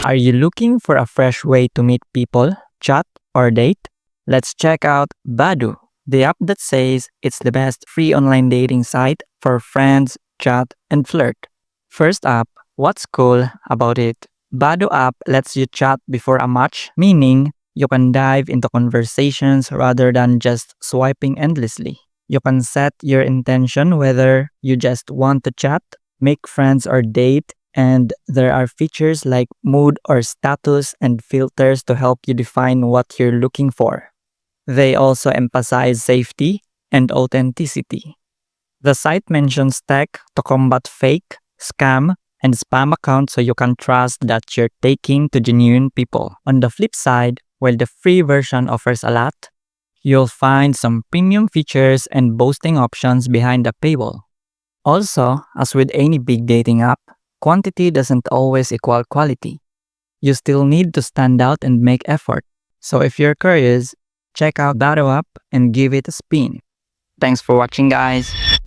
Are you looking for a fresh way to meet people, chat, or date? Let's check out Badoo, the app that says it's the best free online dating site for friends, chat, and flirt. First up, what's cool about it? Badoo app lets you chat before a match, meaning you can dive into conversations rather than just swiping endlessly. You can set your intention whether you just want to chat, make friends, or date, and there are features like mood or status and filters to help you define what you're looking for. They also emphasize safety and authenticity. The site mentions tech to combat fake, scam, and spam accounts so you can trust that you're taking to genuine people. On the flip side, while the free version offers a lot, you'll find some premium features and boosting options behind the paywall. Also, as with any big dating app, quantity doesn't always equal quality. You still need to stand out and make effort. So if you're curious, check out Badoo app and give it a spin. Thanks for watching, guys.